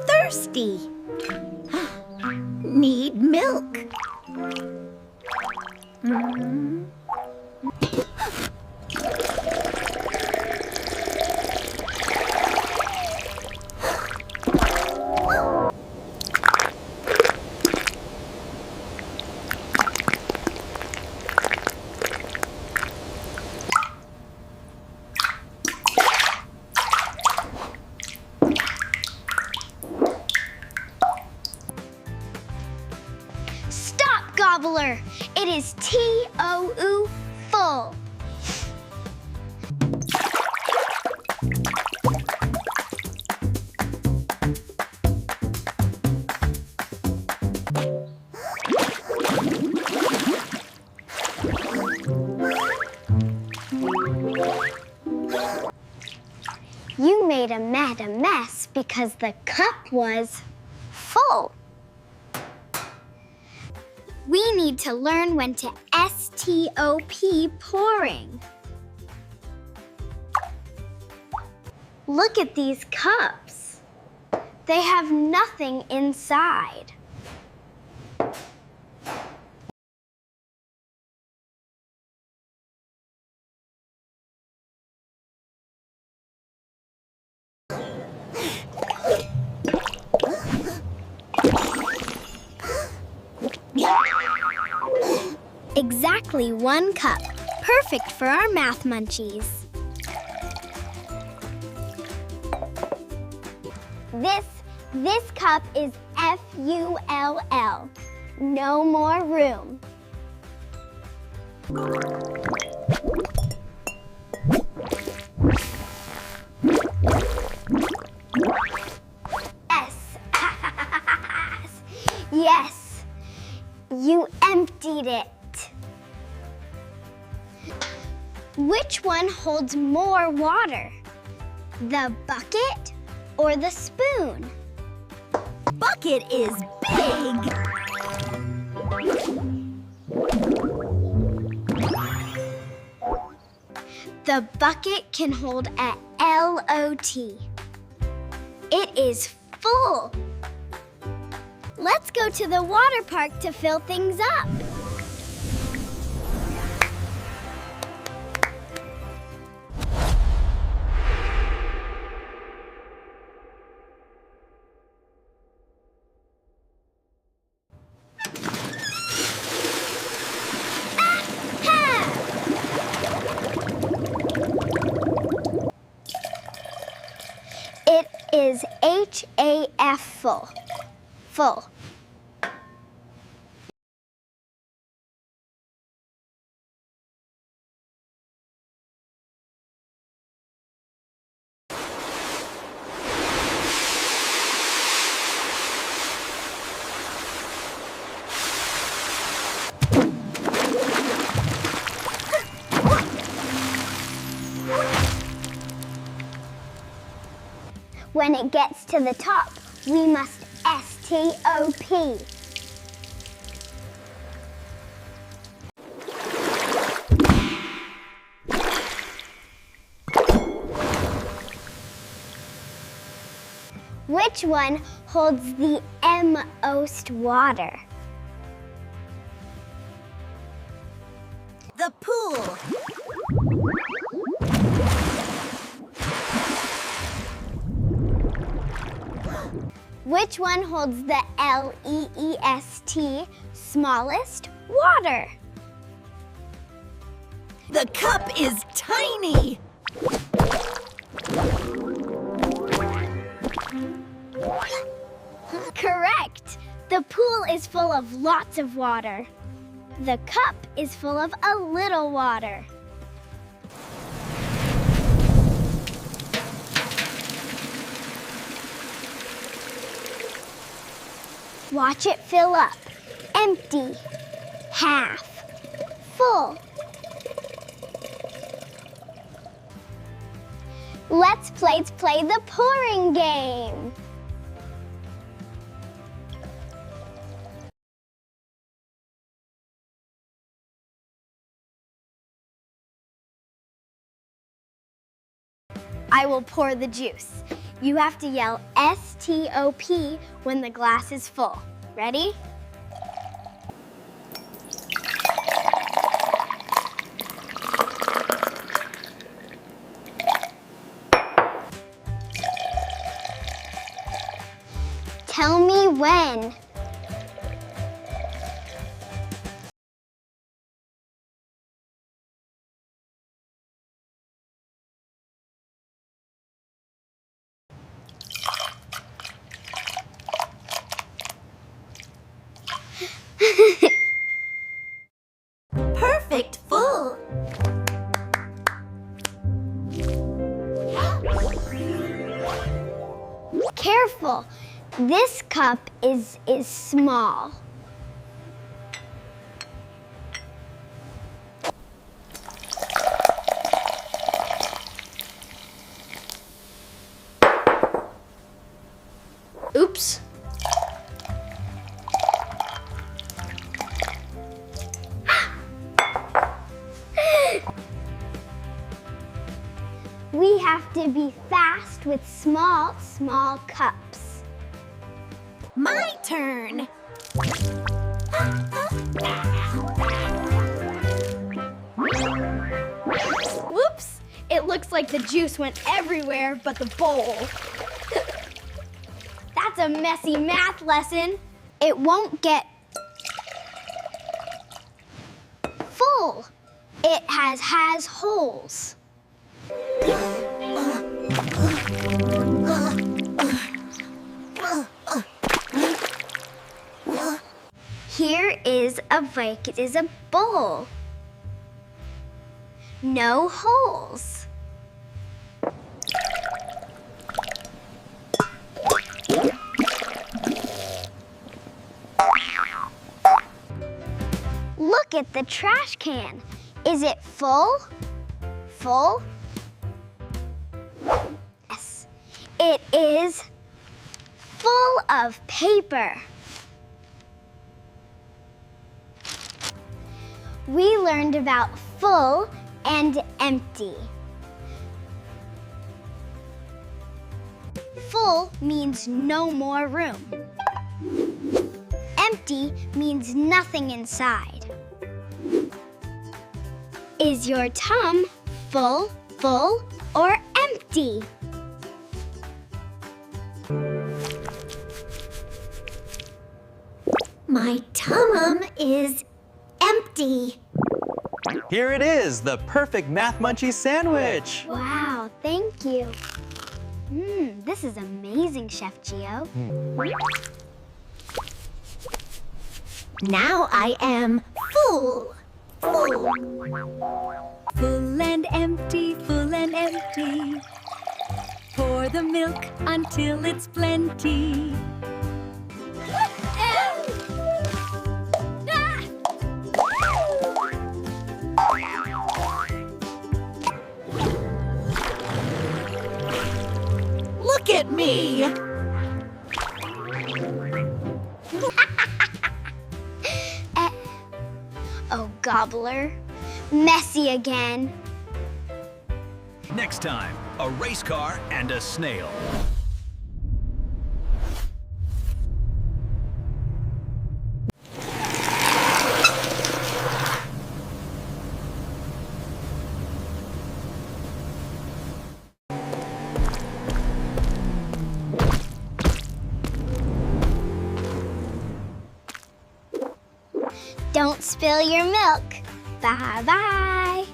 Thirsty. Need milk. Stop, gobbler! It is T-O-O, full. You made a mess because the cup was full. We need to learn when to S-T-O-P, pouring. Look at these cups. They have nothing inside. Exactly 1 cup. Perfect for our Math Munchies. This cup is F-U-L-L. No more room. S. Yes. You emptied it. Which one holds more water? The bucket or the spoon? Bucket is big. The bucket can hold a L-O-T. It is full. Let's go to the water park to fill things up. It is H-A-F, full. Full. When it gets to the top, we must S-T-O-P. Which one holds the most water? The pool. Which one holds the L-E-E-S-T, smallest water? The cup is tiny. Correct. The pool is full of lots of water. The cup is full of a little water. Watch it fill up. Empty. Half. Full. Let's play the pouring game. I will pour the juice. You have to yell S-T-O-P when the glass is full. Ready? Tell me when. Perfect full. Careful. This cup is small. Oops. We have to be fast with small cups. My turn. Whoops! It looks like the juice went everywhere but the bowl. That's a messy math lesson. It won't get full. It has holes. Here is a bowl. No holes. Look at the trash can. Is it full? Full? Yes, it is full of paper. We learned about full and empty. Full means no more room. Empty means nothing inside. Is your tum full, or empty? My tum is empty. Here it is, the perfect Math Munchies sandwich. Wow, thank you. This is amazing, Chef Gio. Now I am full. Full. Full and empty, full and empty. Pour the milk until it's plenty. Look at me. Oh, Gobbler. Messy again. Next time, a race car and a snail. Don't spill your milk. Bye-bye.